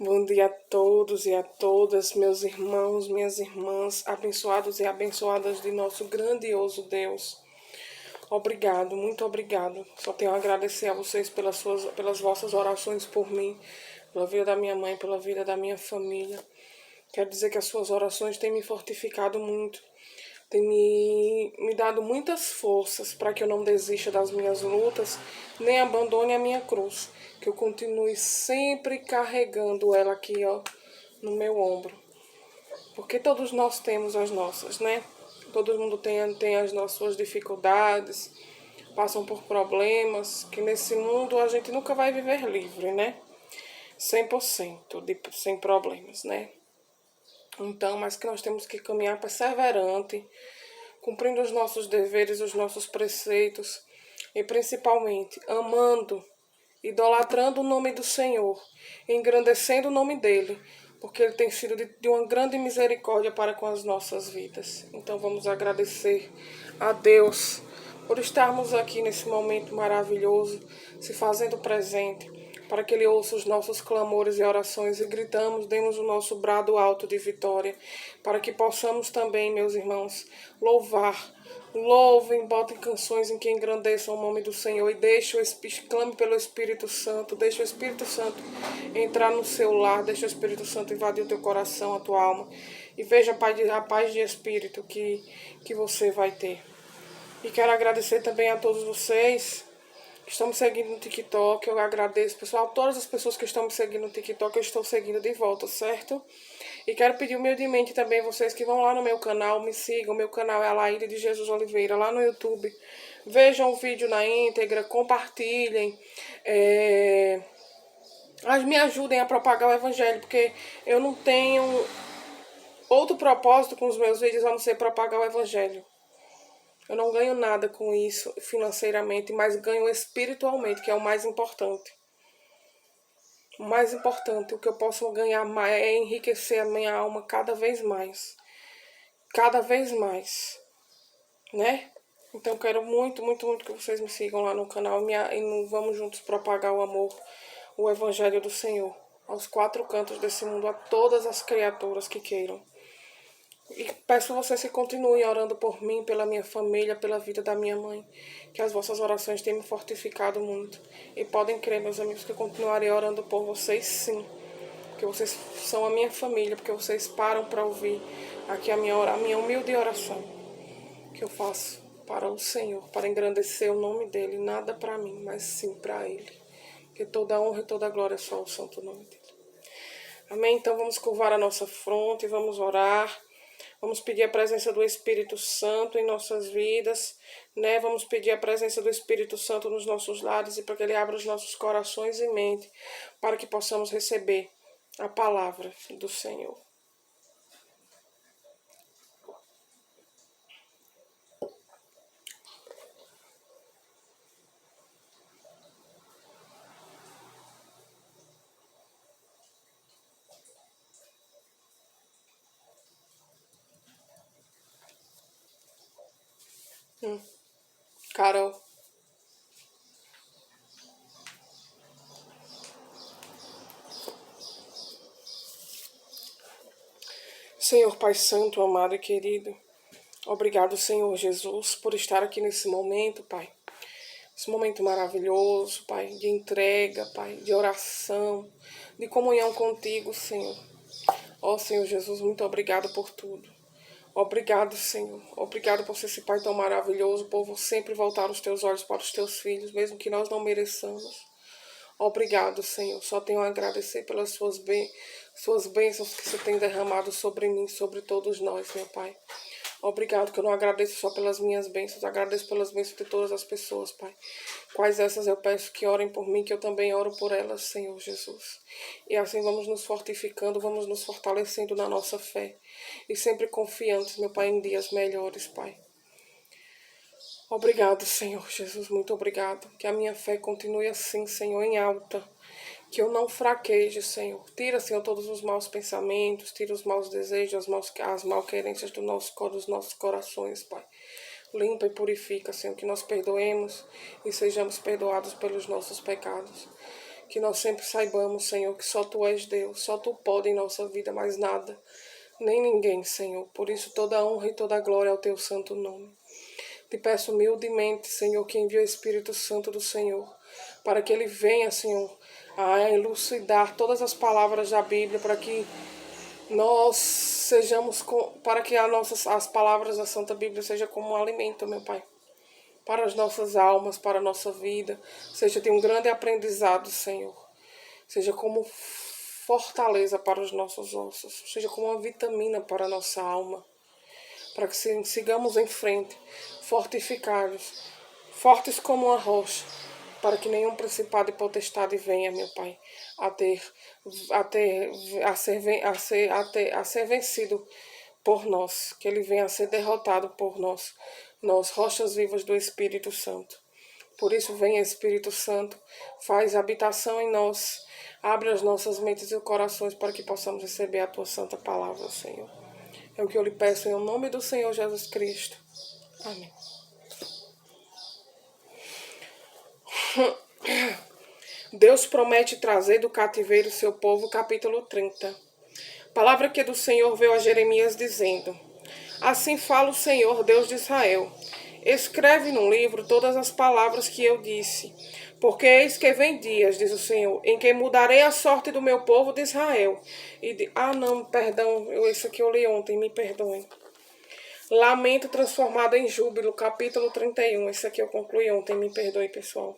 Bom dia a todos e a todas, meus irmãos, minhas irmãs, abençoados e abençoadas de nosso grandioso Deus. Obrigado, muito obrigado. Só tenho a agradecer a vocês pelas vossas orações por mim, pela vida da minha mãe, pela vida da minha família. Quero dizer que as suas orações têm me fortificado muito, têm me dado muitas forças para que eu não desista das minhas lutas, nem abandone a minha cruz, que eu continue sempre carregando ela aqui, ó, no meu ombro. Porque todos nós temos as nossas, né? Todo mundo tem as suas dificuldades, passam por problemas, que nesse mundo a gente nunca vai viver livre, né? 100% sem problemas, né? Então, mas que nós temos que caminhar perseverante, cumprindo os nossos deveres, os nossos preceitos e principalmente amando, idolatrando o nome do Senhor, engrandecendo o nome dele, porque ele tem sido de uma grande misericórdia para com as nossas vidas. Então vamos agradecer a Deus por estarmos aqui nesse momento maravilhoso, se fazendo presente, para que Ele ouça os nossos clamores e orações e gritamos, demos o nosso brado alto de vitória, para que possamos também, meus irmãos, louvar. Louvem, botem canções em que engrandeçam o nome do Senhor e clame pelo Espírito Santo, deixe o Espírito Santo entrar no seu lar, deixe o Espírito Santo invadir o teu coração, a tua alma e veja a paz de espírito que você vai ter. E quero agradecer também a todos vocês que estão me seguindo no TikTok. Eu agradeço, pessoal, todas as pessoas que estão me seguindo no TikTok, eu estou seguindo de volta, certo? E quero pedir humildemente também vocês que vão lá no meu canal, me sigam. Meu canal é Alaíde de Jesus Oliveira, lá no YouTube. Vejam o vídeo na íntegra, compartilhem. Me ajudem a propagar o evangelho, porque eu não tenho outro propósito com os meus vídeos a não ser propagar o evangelho. Eu não ganho nada com isso financeiramente, mas ganho espiritualmente, que é o mais importante. O mais importante, o que eu posso ganhar mais é enriquecer a minha alma cada vez mais. Cada vez mais. Né? Então quero muito, muito, muito que vocês me sigam lá no canal e vamos juntos propagar o amor, o evangelho do Senhor, aos quatro cantos desse mundo, a todas as criaturas que queiram. E peço a vocês que continuem orando por mim, pela minha família, pela vida da minha mãe, que as vossas orações têm me fortificado muito. E podem crer, meus amigos, que eu continuarei orando por vocês sim, porque vocês são a minha família, porque vocês param para ouvir aqui a minha humilde oração que eu faço para o Senhor, para engrandecer o nome dele, nada para mim, mas sim para ele, que toda honra e toda glória é só o santo nome dele. Amém? Então vamos curvar a nossa fronte, vamos orar. Vamos pedir a presença do Espírito Santo em nossas vidas, né? Vamos pedir a presença do Espírito Santo nos nossos lares e para que Ele abra os nossos corações e mente, para que possamos receber a palavra do Senhor. Carol. Senhor Pai Santo, amado e querido, obrigado, Senhor Jesus, por estar aqui nesse momento, Pai. Esse momento maravilhoso, Pai, de entrega, Pai, de oração, de comunhão contigo, Senhor. Ó Senhor Jesus, muito obrigado por tudo. Obrigado, Senhor. Obrigado por ser esse Pai tão maravilhoso, por sempre voltar os teus olhos para os teus filhos, mesmo que nós não mereçamos. Obrigado, Senhor. Só tenho a agradecer pelas suas bênçãos que você tem derramado sobre mim, sobre todos nós, meu Pai. Obrigado, que eu não agradeço só pelas minhas bênçãos, agradeço pelas bênçãos de todas as pessoas, Pai. Quais essas eu peço que orem por mim, que eu também oro por elas, Senhor Jesus. E assim vamos nos fortificando, vamos nos fortalecendo na nossa fé. E sempre confiantes, meu Pai, em dias melhores, Pai. Obrigado, Senhor Jesus, muito obrigado. Que a minha fé continue assim, Senhor, em alta. Que eu não fraqueje, Senhor. Tira, Senhor, todos os maus pensamentos, tira os maus desejos, as malquerências dos nossos corações, Pai. Limpa e purifica, Senhor, que nós perdoemos e sejamos perdoados pelos nossos pecados. que nós sempre saibamos, Senhor, que só Tu és Deus, só Tu pode em nossa vida, mais nada, nem ninguém, Senhor. Por isso toda a honra e toda a glória ao Teu santo nome. Te peço humildemente, Senhor, que envie o Espírito Santo do Senhor, para que Ele venha, Senhor, a elucidar todas as palavras da Bíblia, para que nós sejamos, para que as palavras da Santa Bíblia sejam como um alimento, meu Pai, para as nossas almas, para a nossa vida, seja de um grande aprendizado, Senhor, seja como fortaleza para os nossos ossos, seja como uma vitamina para a nossa alma, para que sigamos em frente, fortificados, fortes como uma rocha, para que nenhum principado e potestade venha, meu Pai, a ser vencido por nós, que ele venha a ser derrotado por nós, rochas vivas do Espírito Santo. Por isso, venha Espírito Santo, faz habitação em nós, abre as nossas mentes e corações para que possamos receber a Tua santa palavra, Senhor. É o que eu lhe peço em nome do Senhor Jesus Cristo. Amém. Deus promete trazer do cativeiro seu povo, capítulo 30. Palavra que do Senhor veio a Jeremias dizendo: Assim fala o Senhor, Deus de Israel. Escreve num livro todas as palavras que eu disse, porque eis que vem dias, diz o Senhor, em que mudarei a sorte do meu povo de Israel. Isso aqui eu li ontem, me perdoem. Lamento transformado em júbilo, capítulo 31. Isso aqui eu concluí ontem, me perdoe, pessoal.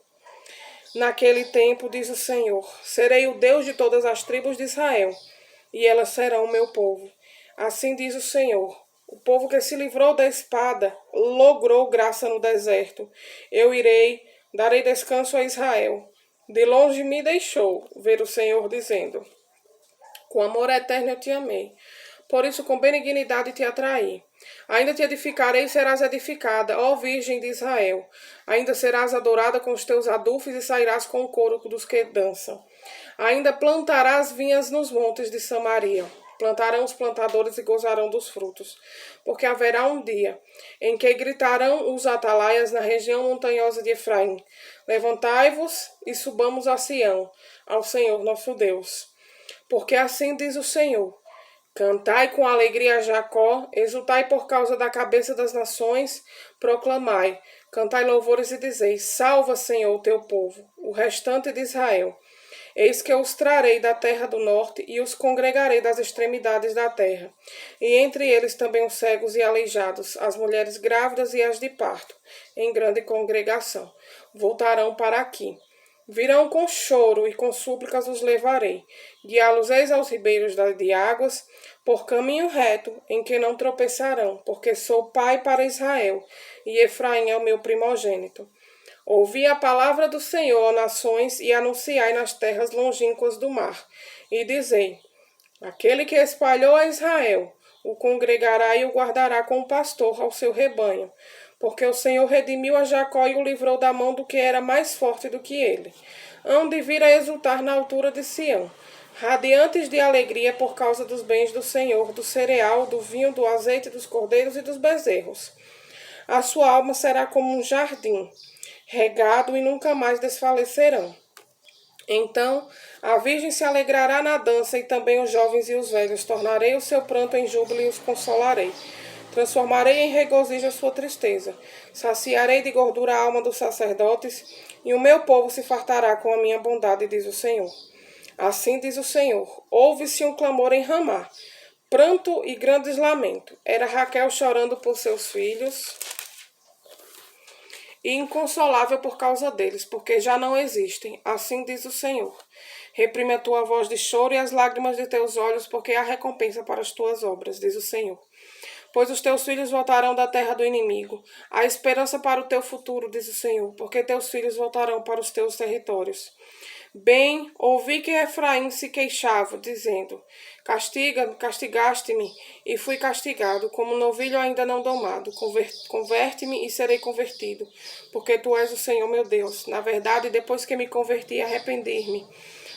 Naquele tempo, diz o Senhor, serei o Deus de todas as tribos de Israel, e elas serão o meu povo. Assim diz o Senhor, o povo que se livrou da espada, logrou graça no deserto. Eu darei descanso a Israel. De longe me deixou ver o Senhor dizendo, com amor eterno eu te amei. Por isso com benignidade te atraí. Ainda te edificarei e serás edificada, ó Virgem de Israel. Ainda serás adorada com os teus adufes e sairás com o coro dos que dançam. Ainda plantarás vinhas nos montes de Samaria. Plantarão os plantadores e gozarão dos frutos. Porque haverá um dia em que gritarão os atalaias na região montanhosa de Efraim. Levantai-vos e subamos a Sião, ao Senhor nosso Deus. Porque assim diz o Senhor. Cantai com alegria a Jacó, exultai por causa da cabeça das nações, proclamai, cantai louvores e dizei, salva, Senhor, o teu povo, o restante de Israel. Eis que eu os trarei da terra do norte e os congregarei das extremidades da terra, e entre eles também os cegos e aleijados, as mulheres grávidas e as de parto, em grande congregação, voltarão para aqui. Virão com choro e com súplicas os levarei, guiá-los-eis aos ribeiros de águas, por caminho reto, em que não tropeçarão, porque sou pai para Israel, e Efraim é o meu primogênito. Ouvi a palavra do Senhor, ó nações, e anunciai nas terras longínquas do mar, e dizei, aquele que espalhou a Israel, o congregará e o guardará como pastor ao seu rebanho, porque o Senhor redimiu a Jacó e o livrou da mão do que era mais forte do que ele. Hão de vir a exultar na altura de Sião, radiantes de alegria por causa dos bens do Senhor, do cereal, do vinho, do azeite, dos cordeiros e dos bezerros. A sua alma será como um jardim, regado e nunca mais desfalecerão. Então a virgem se alegrará na dança, e também os jovens e os velhos. Tornarei o seu pranto em júbilo e os consolarei. Transformarei em regozijo a sua tristeza. Saciarei de gordura a alma dos sacerdotes, e o meu povo se fartará com a minha bondade, diz o Senhor. Assim diz o Senhor, ouve-se um clamor em Ramá, pranto e grandes lamento. Era Raquel chorando por seus filhos, e inconsolável por causa deles, porque já não existem. Assim diz o Senhor. Reprime a tua voz de choro e as lágrimas de teus olhos, porque há recompensa para as tuas obras, diz o Senhor. Pois os teus filhos voltarão da terra do inimigo. Há esperança para o teu futuro, diz o Senhor, porque teus filhos voltarão para os teus territórios. Bem, ouvi que Efraim se queixava, dizendo, castigaste-me, e fui castigado, como novilho ainda não domado. Converte-me e serei convertido, porque tu és o Senhor meu Deus. Na verdade, depois que me converti, arrependi-me.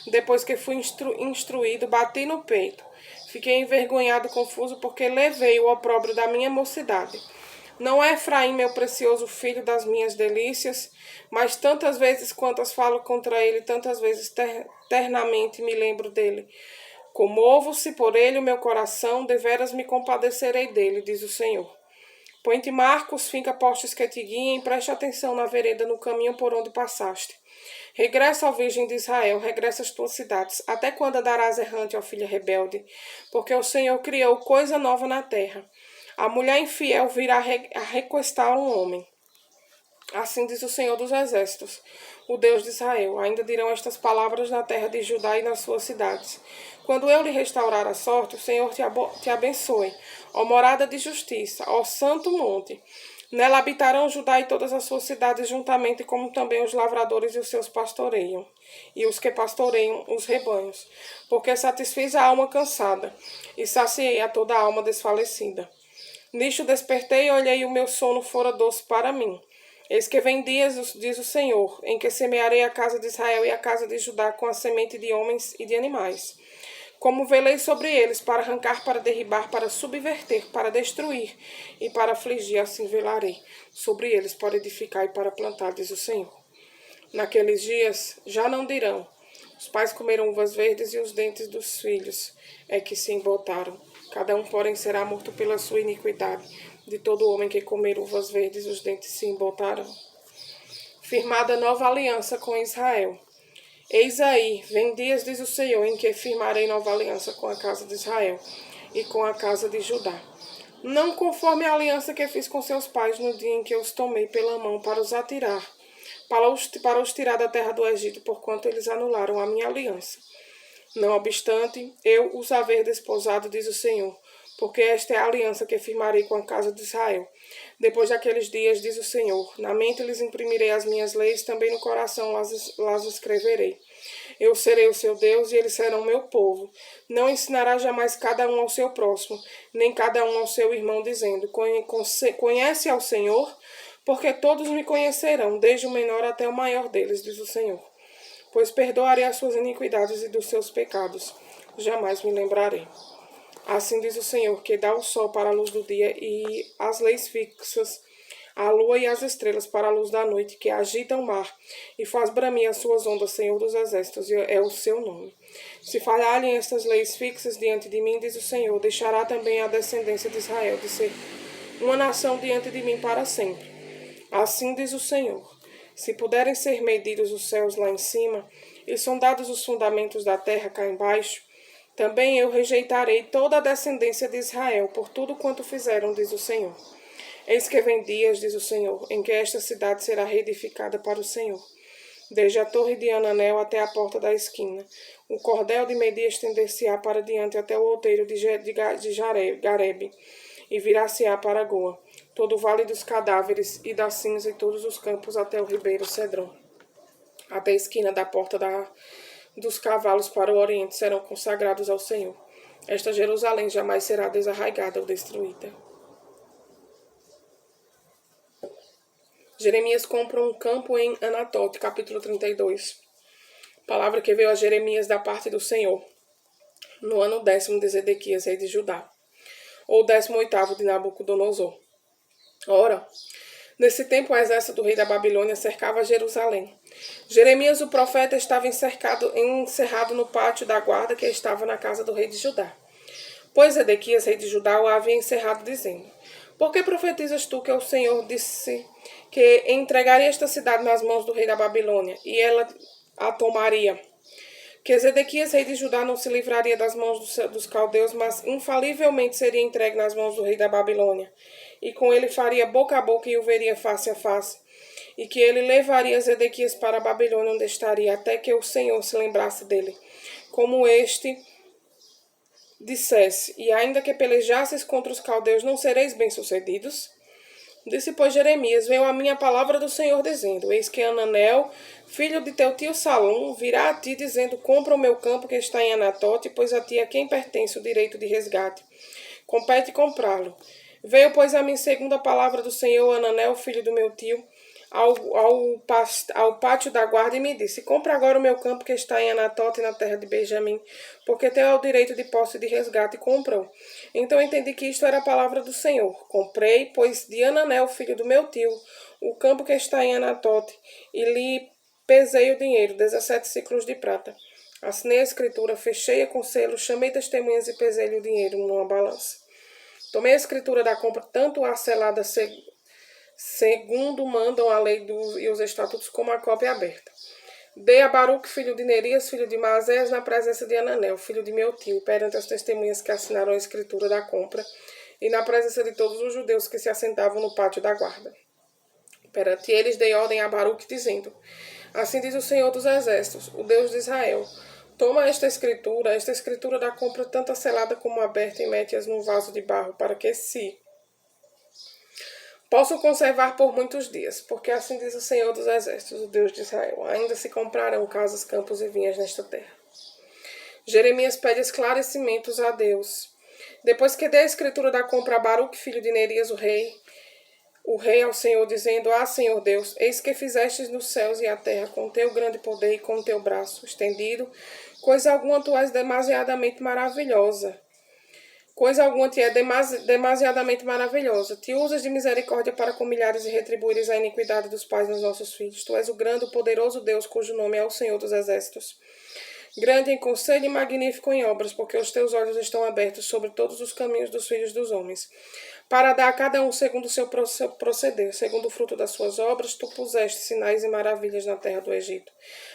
Depois que fui instruído, bati no peito. Fiquei envergonhado e confuso, porque levei o opróbrio da minha mocidade. Não é Efraim meu precioso filho das minhas delícias? Mas tantas vezes quantas falo contra ele, tantas vezes ternamente me lembro dele. Comovo-se por ele o meu coração, deveras me compadecerei dele, diz o Senhor. Põe-te marcos, finca postes que te guiem, preste atenção na vereda, no caminho por onde passaste. Regressa, ó Virgem de Israel, regressa às tuas cidades. Até quando andarás errante, ó filha rebelde? Porque o Senhor criou coisa nova na terra. A mulher infiel virá a requestar um homem. Assim diz o Senhor dos Exércitos, o Deus de Israel. Ainda dirão estas palavras na terra de Judá e nas suas cidades. Quando eu lhe restaurar a sorte, o Senhor te abençoe, ó morada de justiça, ó santo monte. Nela habitarão Judá e todas as suas cidades juntamente, como também os lavradores e os seus pastoreiam, e os que pastoreiam os rebanhos. Porque satisfiz a alma cansada, e saciei a toda a alma desfalecida. Nisto despertei e olhei, e o meu sono fora doce para mim. Eis que vem dias, diz o Senhor, em que semearei a casa de Israel e a casa de Judá com a semente de homens e de animais. Como velei sobre eles, para arrancar, para derribar, para subverter, para destruir e para afligir, assim velarei sobre eles, para edificar e para plantar, diz o Senhor. Naqueles dias já não dirão, os pais comeram uvas verdes e os dentes dos filhos é que se embotaram. Cada um, porém, será morto pela sua iniquidade. De todo homem que comer uvas verdes, os dentes se embotarão. Firmada nova aliança com Israel. Eis aí, vem dias, diz o Senhor, em que firmarei nova aliança com a casa de Israel e com a casa de Judá. Não conforme a aliança que fiz com seus pais no dia em que os tomei pela mão para os atirar, para os tirar da terra do Egito, porquanto eles anularam a minha aliança. Não obstante, eu os haver desposado, diz o Senhor, porque esta é a aliança que firmarei com a casa de Israel. Depois daqueles dias, diz o Senhor, na mente lhes imprimirei as minhas leis, também no coração las escreverei. Eu serei o seu Deus e eles serão meu povo. Não ensinará jamais cada um ao seu próximo, nem cada um ao seu irmão, dizendo, conhece ao Senhor, porque todos me conhecerão, desde o menor até o maior deles, diz o Senhor. Pois perdoarei as suas iniquidades e dos seus pecados, jamais me lembrarei. Assim diz o Senhor, que dá o sol para a luz do dia e as leis fixas, a lua e as estrelas para a luz da noite, que agita o mar e faz bramir as suas ondas, Senhor dos Exércitos, é o seu nome. Se falharem estas leis fixas diante de mim, diz o Senhor, deixará também a descendência de Israel de ser uma nação diante de mim para sempre. Assim diz o Senhor, se puderem ser medidos os céus lá em cima e sondados os fundamentos da terra cá embaixo, também eu rejeitarei toda a descendência de Israel por tudo quanto fizeram, diz o Senhor. Eis que vem dias, diz o Senhor, em que esta cidade será reedificada para o Senhor. Desde a torre de Ananel até a porta da esquina. O cordel de medir estender-se-á para diante até o outeiro de Garebe, e virá-se-á para Goa, todo o vale dos cadáveres e da cinza e todos os campos até o ribeiro Cedron. Até a esquina da porta dos cavalos para o oriente serão consagrados ao Senhor. Esta Jerusalém jamais será desarraigada ou destruída. Jeremias compra um campo em Anatote, capítulo 32. Palavra que veio a Jeremias da parte do Senhor, no ano 10º de Zedequias, rei de Judá, ou 18º de Nabucodonosor. Ora, nesse tempo o exército do rei da Babilônia cercava Jerusalém. Jeremias, o profeta, estava encerrado no pátio da guarda que estava na casa do rei de Judá. Pois Zedequias, rei de Judá, o havia encerrado, dizendo, por que profetizas tu que o Senhor disse que entregaria esta cidade nas mãos do rei da Babilônia, e ela a tomaria? Que Zedequias, rei de Judá, não se livraria das mãos dos caldeus, mas infalivelmente seria entregue nas mãos do rei da Babilônia, e com ele faria boca a boca e o veria face a face, e que ele levaria Zedequias para a Babilônia, onde estaria, até que o Senhor se lembrasse dele, como este dissesse, e ainda que pelejasseis contra os caldeus, não sereis bem-sucedidos? Disse, pois, Jeremias, veio a minha palavra do Senhor, dizendo, eis que Ananel, filho de teu tio Salom, virá a ti, dizendo, compra o meu campo que está em Anatote, pois a ti é quem pertence o direito de resgate. Compete comprá-lo. Veio, pois, a mim segunda palavra do Senhor, Ananel, filho do meu tio, ao pátio da guarda e me disse: compra agora o meu campo que está em Anatote, na terra de Benjamim, porque teu é o direito de posse de resgate. E comprou. Então entendi que isto era a palavra do Senhor. Comprei, pois, de Ananel, filho do meu tio, o campo que está em Anatote, e lhe pesei o dinheiro, 17 ciclos de prata. Assinei a escritura, fechei-a com selo, chamei testemunhas e pesei-lhe o dinheiro numa balança. Tomei a escritura da compra, tanto a selada segundo mandam a lei e os estatutos, como a cópia aberta. Dei a Baruque, filho de Nerias, filho de Maasés, na presença de Ananel, filho de meu tio, perante as testemunhas que assinaram a escritura da compra, e na presença de todos os judeus que se assentavam no pátio da guarda. Perante eles dei ordem a Baruque, dizendo: assim diz o Senhor dos Exércitos, o Deus de Israel: toma esta escritura da compra, tanto a selada como aberta, e mete-as num vaso de barro, para que se possam conservar por muitos dias, porque assim diz o Senhor dos Exércitos, o Deus de Israel: ainda se comprarão casas, campos e vinhas nesta terra. Jeremias pede esclarecimentos a Deus. Depois que dei a escritura da compra a Baruque, filho de Nerias, o rei ao Senhor, dizendo: Senhor Deus, eis que fizestes nos céus e a terra com teu grande poder e com teu braço estendido, coisa alguma tu és demasiadamente maravilhosa. Coisa alguma te é demasiadamente maravilhosa. Te usas de misericórdia para com milhares e retribuires a iniquidade dos pais nos nossos filhos. Tu és o grande e poderoso Deus, cujo nome é o Senhor dos Exércitos. Grande em conselho e magnífico em obras, porque os teus olhos estão abertos sobre todos os caminhos dos filhos dos homens, para dar a cada um segundo o seu proceder, segundo o fruto das suas obras. Tu puseste sinais e maravilhas na terra do Egito,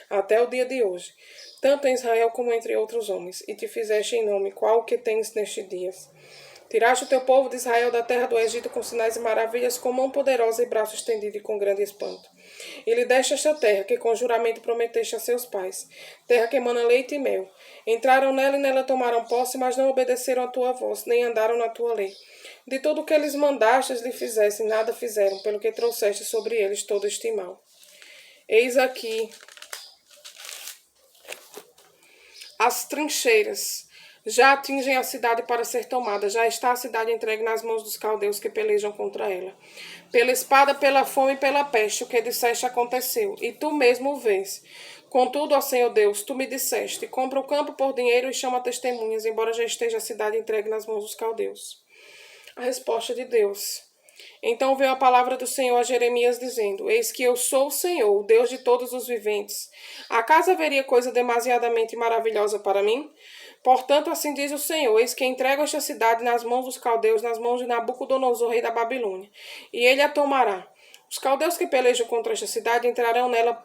até o dia de hoje, tanto em Israel como entre outros homens, e te fizeste em nome, qual o que tens nestes dias. Tiraste o teu povo de Israel da terra do Egito com sinais e maravilhas, com mão poderosa e braço estendido e com grande espanto. E lhe deste esta terra, que com juramento prometeste a seus pais, terra que emana leite e mel. Entraram nela e nela tomaram posse, mas não obedeceram a tua voz, nem andaram na tua lei. De tudo o que eles mandastes lhe fizessem, nada fizeram, pelo que trouxeste sobre eles todo este mal. Eis aqui as trincheiras já atingem a cidade para ser tomada. Já está a cidade entregue nas mãos dos caldeus que pelejam contra ela. Pela espada, pela fome e pela peste, o que disseste aconteceu, e tu mesmo o vês. Contudo, ó Senhor Deus, tu me disseste: compra o campo por dinheiro e chama testemunhas, embora já esteja a cidade entregue nas mãos dos caldeus. A resposta de Deus. Então veio a palavra do Senhor a Jeremias, dizendo: eis que eu sou o Senhor, o Deus de todos os viventes. Acaso haveria coisa demasiadamente maravilhosa para mim? Portanto, assim diz o Senhor: eis que entrego esta cidade nas mãos dos caldeus, nas mãos de Nabucodonosor, rei da Babilônia, e ele a tomará. Os caldeus que pelejam contra esta cidade entrarão nela,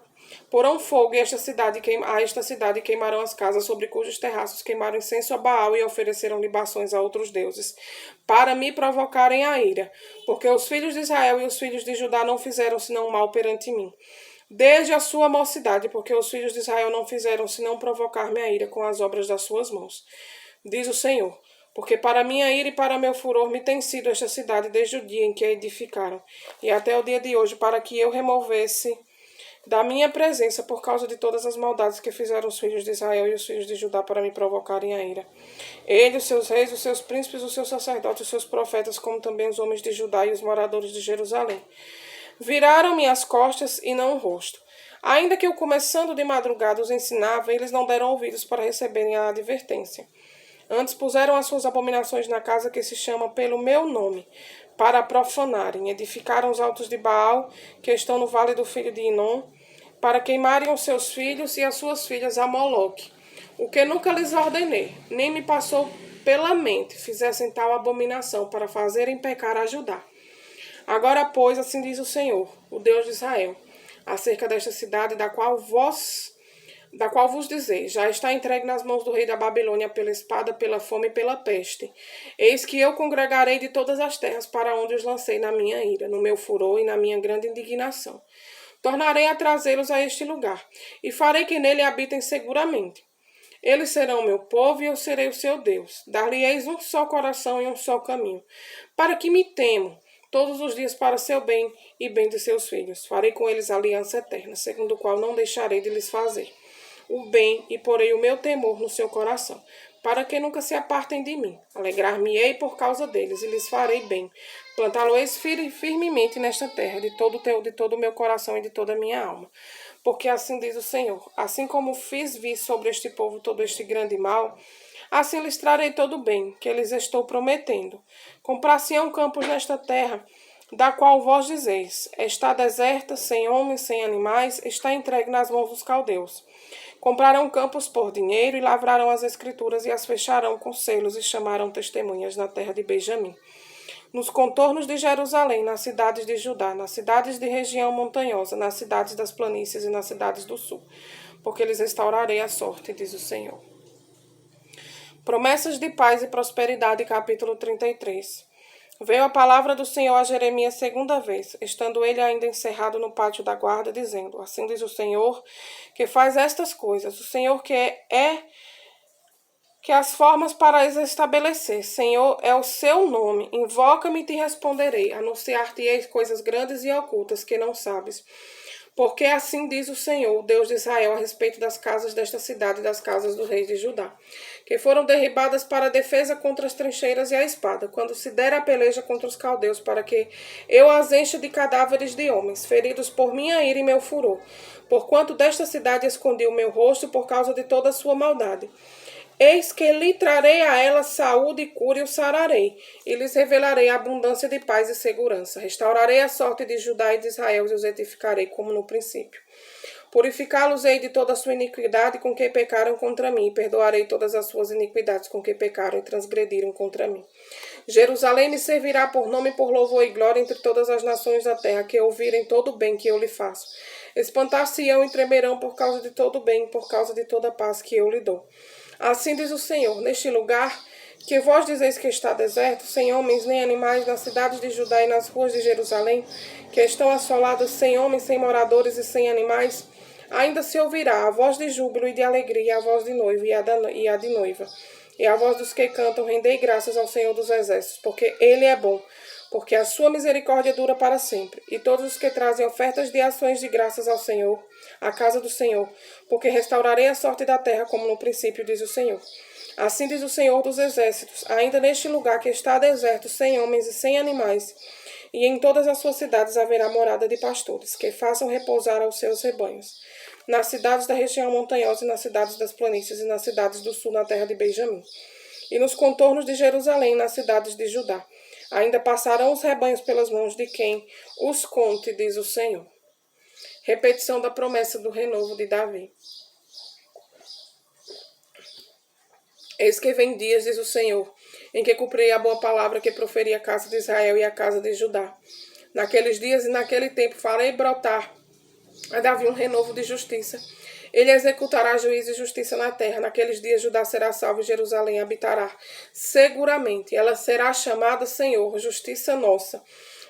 porão fogo, e a esta cidade queimarão as casas sobre cujos terraços queimaram incenso a Baal e ofereceram libações a outros deuses, para me provocarem a ira, porque os filhos de Israel e os filhos de Judá não fizeram senão mal perante mim, desde a sua mocidade, porque os filhos de Israel não fizeram senão provocar minha ira com as obras das suas mãos. Diz o Senhor: porque para minha ira e para meu furor me tem sido esta cidade desde o dia em que a edificaram, e até o dia de hoje, para que eu removesse da minha presença por causa de todas as maldades que fizeram os filhos de Israel e os filhos de Judá para me provocarem a ira. Ele, os seus reis, os seus príncipes, os seus sacerdotes, os seus profetas, como também os homens de Judá e os moradores de Jerusalém. Viraram-me as costas e não o rosto. Ainda que eu, começando de madrugada, os ensinava, eles não deram ouvidos para receberem a advertência. Antes puseram as suas abominações na casa que se chama pelo meu nome, para profanarem. Edificaram os altos de Baal, que estão no vale do filho de Inom, para queimarem os seus filhos e as suas filhas a Moloque. O que nunca lhes ordenei, nem me passou pela mente, fizessem tal abominação, para fazerem pecar a Judá. Agora, pois, assim diz o Senhor, o Deus de Israel, acerca desta cidade da qual vos dizeis: já está entregue nas mãos do rei da Babilônia pela espada, pela fome e pela peste. Eis que eu congregarei de todas as terras para onde os lancei na minha ira, no meu furor e na minha grande indignação. Tornarei a trazê-los a este lugar, e farei que nele habitem seguramente. Eles serão o meu povo e eu serei o seu Deus. Dar-lhe-eis um só coração e um só caminho, para que me temam todos os dias para seu bem e bem de seus filhos. Farei com eles aliança eterna, segundo o qual não deixarei de lhes fazer o bem, e porei o meu temor no seu coração, para que nunca se apartem de mim. Alegrar-me-ei por causa deles, e lhes farei bem, Plantá-lo-eis firmemente nesta terra, de todo o meu coração e de toda a minha alma. Porque assim diz o Senhor, assim como fiz vir sobre este povo todo este grande mal, assim lhes trarei todo o bem, que lhes estou prometendo. Comprar-se-ão campos nesta terra, da qual vós dizeis, está deserta, sem homens, sem animais, está entregue nas mãos dos caldeus. Comprarão campos por dinheiro e lavrarão as escrituras e as fecharão com selos e chamarão testemunhas na terra de Benjamim. Nos contornos de Jerusalém, nas cidades de Judá, nas cidades de região montanhosa, nas cidades das planícies e nas cidades do sul, porque lhes restaurarei a sorte, diz o Senhor. Promessas de paz e prosperidade, capítulo 33. Veio a palavra do Senhor a Jeremias segunda vez, estando ele ainda encerrado no pátio da guarda, dizendo, assim diz o Senhor, que faz estas coisas, o Senhor que as formas para as estabelecer. Senhor é o seu nome. Invoca-me e te responderei. Anunciar-te-ei coisas grandes e ocultas que não sabes. Porque assim diz o Senhor, o Deus de Israel, a respeito das casas desta cidade e das casas dos reis de Judá, que foram derribadas para a defesa contra as trincheiras e a espada, quando se der a peleja contra os caldeus, para que eu as encha de cadáveres de homens, feridos por minha ira e meu furor. Porquanto desta cidade escondi o meu rosto por causa de toda a sua maldade. Eis que lhe trarei a ela saúde e cura e o sararei, e lhes revelarei a abundância de paz e segurança. Restaurarei a sorte de Judá e de Israel e os edificarei como no princípio. Purificá-los-ei de toda a sua iniquidade com que pecaram contra mim, e perdoarei todas as suas iniquidades com que pecaram e transgrediram contra mim. Jerusalém me servirá por nome, por louvor e glória entre todas as nações da terra, que ouvirem todo o bem que eu lhe faço. Espantar-se-ão e tremerão por causa de todo o bem, por causa de toda a paz que eu lhe dou. Assim diz o Senhor, neste lugar que vós dizeis que está deserto, sem homens nem animais, nas cidades de Judá e nas ruas de Jerusalém, que estão assoladas, sem homens, sem moradores e sem animais, ainda se ouvirá a voz de júbilo e de alegria, a voz de noivo e a de noiva, e a voz dos que cantam, rendei graças ao Senhor dos Exércitos, porque Ele é bom, porque a sua misericórdia dura para sempre, e todos os que trazem ofertas de ações de graças ao Senhor, à casa do Senhor, porque restaurarei a sorte da terra como no princípio, diz o Senhor. Assim diz o Senhor dos Exércitos, ainda neste lugar que está deserto, sem homens e sem animais, e em todas as suas cidades haverá morada de pastores, que façam repousar aos seus rebanhos. Nas cidades da região montanhosa e nas cidades das planícies e nas cidades do sul, na terra de Benjamim. E nos contornos de Jerusalém, nas cidades de Judá. Ainda passarão os rebanhos pelas mãos de quem os conte, diz o Senhor. Repetição da promessa do renovo de Davi. Eis que vem dias, diz o Senhor, em que cumprirei a boa palavra que proferi a casa de Israel e a casa de Judá. Naqueles dias e naquele tempo farei brotar a Davi um renovo de justiça. Ele executará juízo e justiça na terra. Naqueles dias Judá será salvo e Jerusalém habitará seguramente. Ela será chamada Senhor, justiça nossa.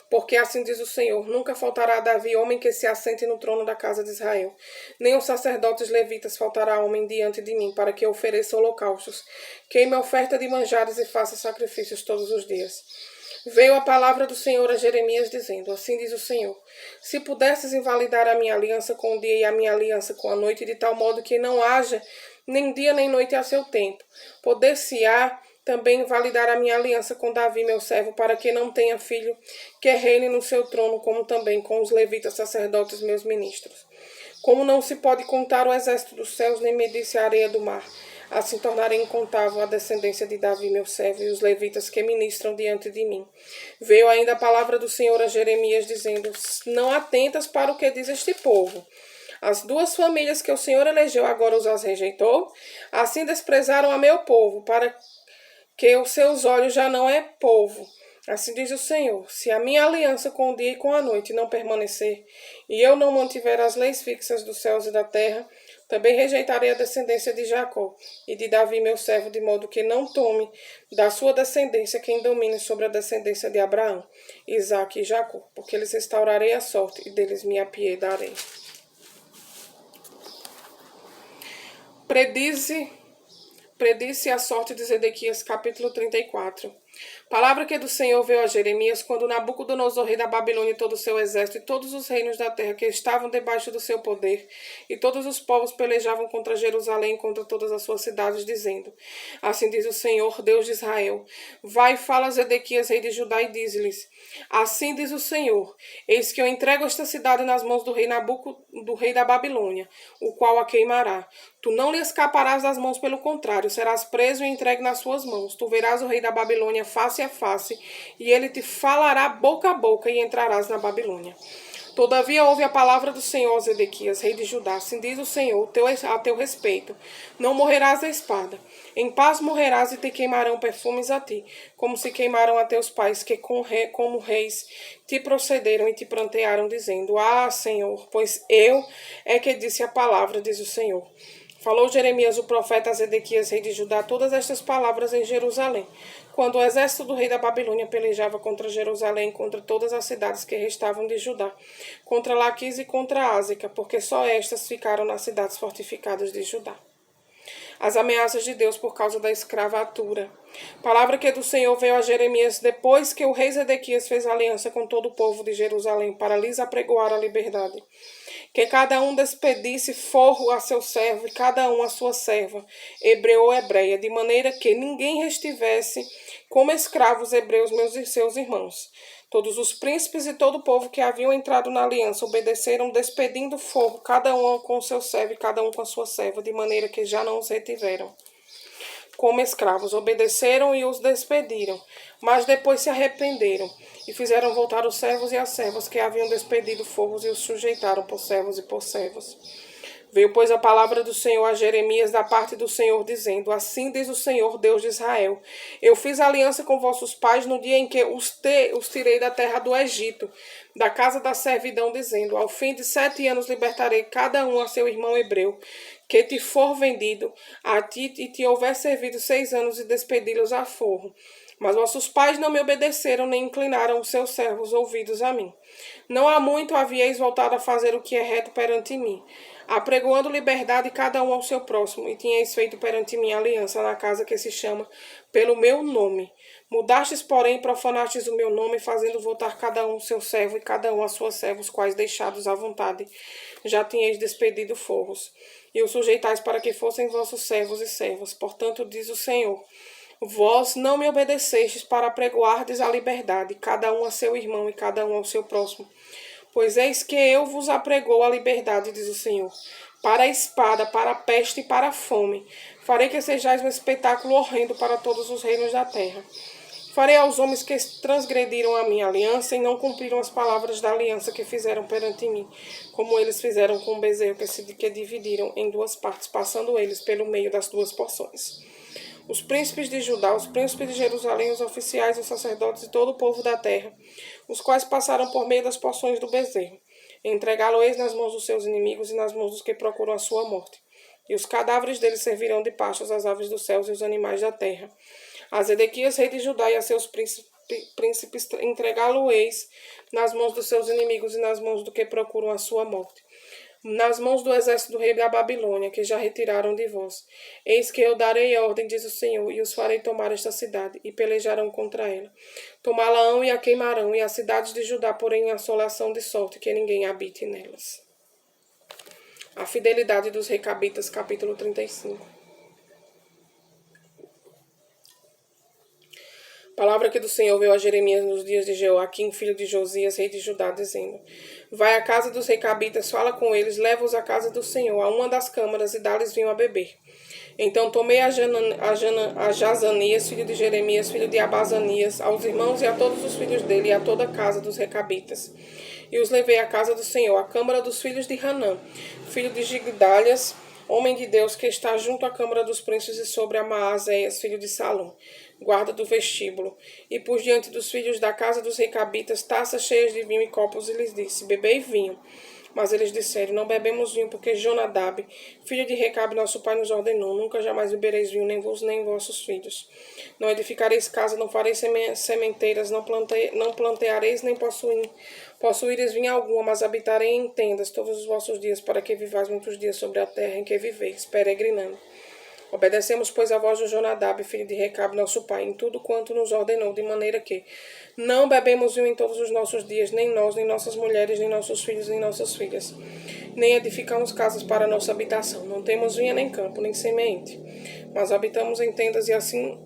Porque assim diz o Senhor, nunca faltará a Davi homem que se assente no trono da casa de Israel. Nem os sacerdotes levitas faltará homem diante de mim, para que eu ofereça holocaustos, queime oferta de manjares e faça sacrifícios todos os dias. Veio a palavra do Senhor a Jeremias, dizendo, assim diz o Senhor, se pudesses invalidar a minha aliança com o dia e a minha aliança com a noite, de tal modo que não haja nem dia nem noite a seu tempo, poder-se-á também validar a minha aliança com Davi, meu servo, para que não tenha filho que reine no seu trono, como também com os levitas sacerdotes, meus ministros. Como não se pode contar o exército dos céus, nem medir-se a areia do mar, assim tornarei incontável a descendência de Davi, meu servo, e os levitas que ministram diante de mim. Veio ainda a palavra do Senhor a Jeremias, dizendo, não atentas para o que diz este povo. As duas famílias que o Senhor elegeu agora os as rejeitou, assim desprezaram a meu povo, para que os seus olhos já não é povo. Assim diz o Senhor, se a minha aliança com o dia e com a noite não permanecer, e eu não mantiver as leis fixas dos céus e da terra, também rejeitarei a descendência de Jacó e de Davi, meu servo, de modo que não tome da sua descendência quem domine sobre a descendência de Abraão, Isaque e Jacó, porque lhes restaurarei a sorte e deles me apiedarei. Predisse a sorte de Zedequias, capítulo 34. Palavra que do Senhor veio a Jeremias quando Nabucodonosor, rei da Babilônia, e todo o seu exército, e todos os reinos da terra que estavam debaixo do seu poder, e todos os povos pelejavam contra Jerusalém, contra todas as suas cidades, dizendo: Assim diz o Senhor, Deus de Israel: Vai e fala a Zedequias, rei de Judá, e diz-lhes: Assim diz o Senhor: Eis que eu entrego esta cidade nas mãos do rei do rei da Babilônia, o qual a queimará. Tu não lhe escaparás das mãos, pelo contrário, serás preso e entregue nas suas mãos. Tu verás o rei da Babilônia face a face, e ele te falará boca a boca, e entrarás na Babilônia. Todavia ouve a palavra do Senhor, Zedequias, rei de Judá. Assim diz o Senhor a teu respeito: Não morrerás da espada. Em paz morrerás, e te queimarão perfumes a ti, como se queimaram a teus pais, que como reis te procederam e te prantearam, dizendo: Ah, Senhor, pois eu é que disse a palavra, diz o Senhor. Falou Jeremias, o profeta, a Zedequias, rei de Judá, todas estas palavras em Jerusalém, quando o exército do rei da Babilônia pelejava contra Jerusalém, contra todas as cidades que restavam de Judá, contra Laquis e contra Ásica, porque só estas ficaram nas cidades fortificadas de Judá. As ameaças de Deus por causa da escravatura. Palavra que do Senhor veio a Jeremias depois que o rei Zedequias fez aliança com todo o povo de Jerusalém para lhes apregoar a liberdade. Que cada um despedisse forro a seu servo e cada um a sua serva, hebreu ou hebreia, de maneira que ninguém restivesse como escravos hebreus meus e seus irmãos. Todos os príncipes e todo o povo que haviam entrado na aliança obedeceram, despedindo forro, cada um com o seu servo e cada um com a sua serva, de maneira que já não os retiveram como escravos. Obedeceram e os despediram, mas depois se arrependeram e fizeram voltar os servos e as servas que haviam despedido forros e os sujeitaram por servos e por servas. Veio, pois, a palavra do Senhor a Jeremias da parte do Senhor, dizendo: Assim diz o Senhor, Deus de Israel: Eu fiz aliança com vossos pais no dia em que os tirei da terra do Egito, da casa da servidão, dizendo: Ao fim de 7 anos libertarei cada um a seu irmão hebreu, que te for vendido a ti e te houver servido 6 anos, e despedi-los a forro. Mas vossos pais não me obedeceram, nem inclinaram os seus servos ouvidos a mim. Não há muito havíeis voltado a fazer o que é reto perante mim, apregoando liberdade cada um ao seu próximo, e tinhais feito perante mim aliança na casa que se chama pelo meu nome. Mudastes, porém, e profanastes o meu nome, fazendo voltar cada um seu servo e cada um a sua serva, os quais, deixados à vontade, já tinhais despedido forros, e os sujeitais para que fossem vossos servos e servas. Portanto, diz o Senhor: Vós não me obedecestes para apregoardes a liberdade, cada um a seu irmão e cada um ao seu próximo. Pois eis que eu vos apregou a liberdade, diz o Senhor, para a espada, para a peste e para a fome. Farei que sejais um espetáculo horrendo para todos os reinos da terra. Farei aos homens que transgrediram a minha aliança e não cumpriram as palavras da aliança que fizeram perante mim, como eles fizeram com o bezerro que dividiram em 2 partes, passando eles pelo meio das 2 porções. Os príncipes de Judá, os príncipes de Jerusalém, os oficiais, os sacerdotes e todo o povo da terra, os quais passaram por meio das porções do bezerro, entregá-lo-eis nas mãos dos seus inimigos e nas mãos dos que procuram a sua morte. E os cadáveres deles servirão de pastos às aves dos céus e os animais da terra. A Zedequias, rei de Judá, e a seus príncipes entregá-lo-eis nas mãos dos seus inimigos e nas mãos do que procuram a sua morte, nas mãos do exército do rei da Babilônia, que já retiraram de vós. Eis que eu darei ordem, diz o Senhor, e os farei tomar esta cidade, e pelejarão contra ela. Tomá-la-ão e a queimarão, e as cidades de Judá porém em assolação, de sorte que ninguém habite nelas. A fidelidade dos recabitas, capítulo 35. Palavra que do Senhor veio a Jeremias nos dias de Joaquim, filho de Josias, rei de Judá, dizendo: Vai à casa dos recabitas, fala com eles, leva-os à casa do Senhor, a uma das câmaras, e dá-lhes vinho a beber. Então tomei a Jazanias, filho de Jeremias, filho de Abazanias, aos irmãos e a todos os filhos dele, e a toda a casa dos recabitas, e os levei à casa do Senhor, à câmara dos filhos de Hanã, filho de Gigdalias, homem de Deus, que está junto à câmara dos príncipes, e sobre a Maazéias, filho de Salom, guarda do vestíbulo, e pus diante dos filhos da casa dos recabitas taças cheias de vinho e copos, e lhes disse: Bebei vinho. Mas eles disseram: Não bebemos vinho, porque Jonadab, filho de Recabe, nosso pai, nos ordenou: Nunca jamais bebereis vinho, nem vos, nem vossos filhos. Não edificareis casa, não fareis sementeiras, não planteareis, nem possuíreis vinho alguma, mas habitarei em tendas todos os vossos dias, para que vivais muitos dias sobre a terra em que viveis, peregrinando. Obedecemos, pois, a voz de Jonadab, filho de Recabe, nosso pai, em tudo quanto nos ordenou, de maneira que não bebemos vinho em todos os nossos dias, nem nós, nem nossas mulheres, nem nossos filhos, nem nossas filhas, nem edificamos casas para nossa habitação. Não temos vinha nem campo, nem semente, mas habitamos em tendas e assim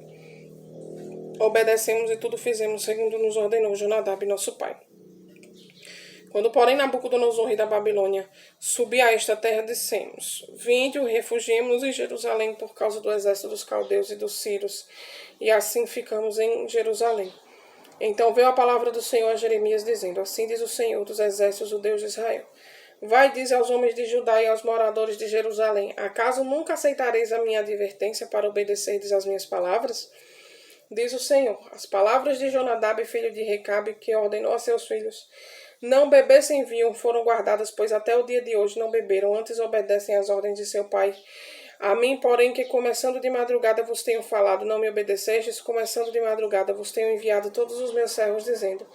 obedecemos e tudo fizemos segundo nos ordenou Jonadab, nosso pai. Quando, porém, Nabucodonosor, rei da Babilônia, subiu a esta terra, dissemos: Vinde, refugiemos em Jerusalém por causa do exército dos caldeus e dos sírios, e assim ficamos em Jerusalém. Então veio a palavra do Senhor a Jeremias, dizendo: Assim diz o Senhor dos exércitos, o Deus de Israel. Vai, diz aos homens de Judá e aos moradores de Jerusalém: Acaso nunca aceitareis a minha advertência para obedecerdes às minhas palavras? Diz o Senhor: As palavras de Jonadab, filho de Recabe, que ordenou a seus filhos não bebessem vinho, foram guardadas, pois até o dia de hoje não beberam, antes obedecem às ordens de seu pai. A mim, porém, que começando de madrugada vos tenho falado, não me obedecestes, começando de madrugada vos tenho enviado todos os meus servos, dizendo: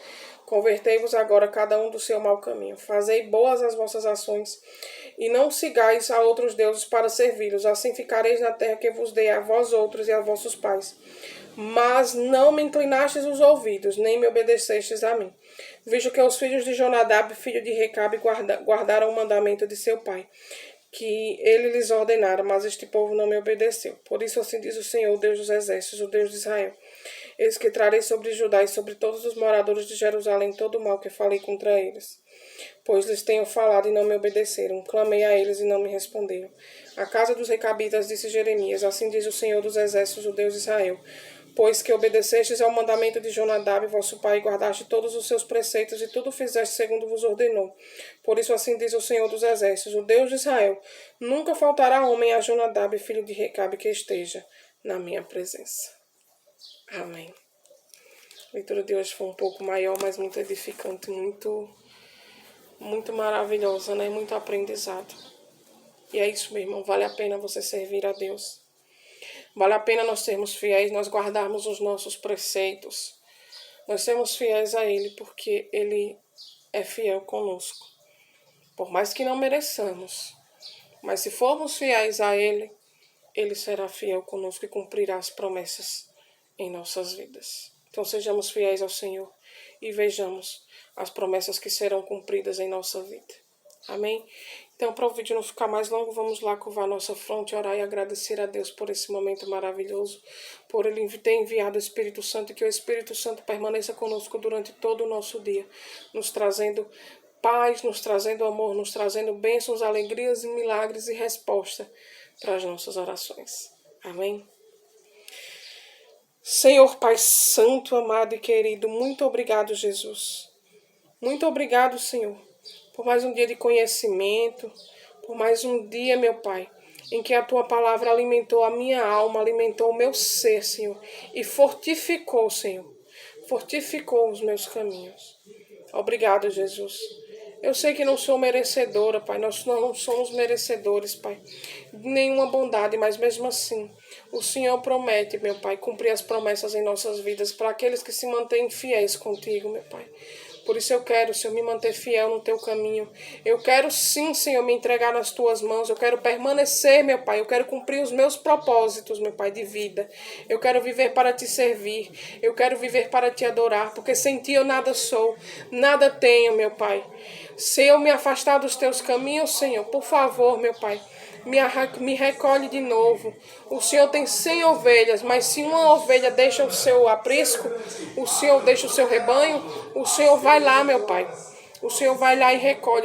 Convertei-vos agora cada um do seu mau caminho, fazei boas as vossas ações, e não sigais a outros deuses para servi-los, assim ficareis na terra que vos dei a vós outros e a vossos pais. Mas não me inclinastes os ouvidos, nem me obedecestes a mim. Visto que os filhos de Jonadab, filho de Recabe, guardaram o mandamento de seu pai, que ele lhes ordenara, mas este povo não me obedeceu. Por isso assim diz o Senhor, o Deus dos exércitos, o Deus de Israel: Eis que trarei sobre Judá e sobre todos os moradores de Jerusalém todo o mal que falei contra eles. Pois lhes tenho falado e não me obedeceram, clamei a eles e não me responderam. A casa dos recabitas, disse Jeremias: Assim diz o Senhor dos exércitos, o Deus de Israel: Pois que obedecestes ao mandamento de Jonadab, vosso pai, e guardaste todos os seus preceitos, e tudo fizeste segundo vos ordenou. Por isso assim diz o Senhor dos exércitos, o Deus de Israel: Nunca faltará homem a Jonadab, filho de Recabe, que esteja na minha presença. Amém. A leitura de hoje foi um pouco maior, mas muito edificante, muito maravilhosa, né? Muito aprendizado. E é isso, meu irmão, vale a pena você servir a Deus. Vale a pena nós sermos fiéis, nós guardarmos os nossos preceitos. Nós sermos fiéis a Ele, porque Ele é fiel conosco. Por mais que não mereçamos, mas se formos fiéis a Ele, Ele será fiel conosco e cumprirá as promessas em nossas vidas. Então sejamos fiéis ao Senhor e vejamos as promessas que serão cumpridas em nossa vida. Amém? Então, para o vídeo não ficar mais longo, vamos lá curvar nossa fronte, orar e agradecer a Deus por esse momento maravilhoso, por Ele ter enviado o Espírito Santo, e que o Espírito Santo permaneça conosco durante todo o nosso dia, nos trazendo paz, nos trazendo amor, nos trazendo bênçãos, alegrias e milagres e resposta para as nossas orações. Amém? Senhor Pai Santo, amado e querido, muito obrigado, Jesus. Muito obrigado, Senhor, por mais um dia de conhecimento, por mais um dia, meu Pai, em que a Tua palavra alimentou a minha alma, alimentou o meu ser, Senhor, e fortificou, Senhor, fortificou os meus caminhos. Obrigado, Jesus. Eu sei que não sou merecedora, Pai, nós não somos merecedores, Pai, de nenhuma bondade, mas mesmo assim, o Senhor promete, meu Pai, cumprir as promessas em nossas vidas para aqueles que se mantêm fiéis contigo, meu Pai. Por isso eu quero, Senhor, me manter fiel no Teu caminho. Eu quero sim, Senhor, me entregar nas Tuas mãos. Eu quero permanecer, meu Pai. Eu quero cumprir os meus propósitos, meu Pai, de vida. Eu quero viver para Te servir. Eu quero viver para Te adorar. Porque sem Ti eu nada sou, nada tenho, meu Pai. Se eu me afastar dos Teus caminhos, Senhor, por favor, meu Pai, me recolhe de novo. O Senhor tem 100 ovelhas, mas se uma ovelha deixa o seu aprisco, o Senhor deixa o seu rebanho, o Senhor vai lá, meu Pai. O Senhor vai lá e recolhe.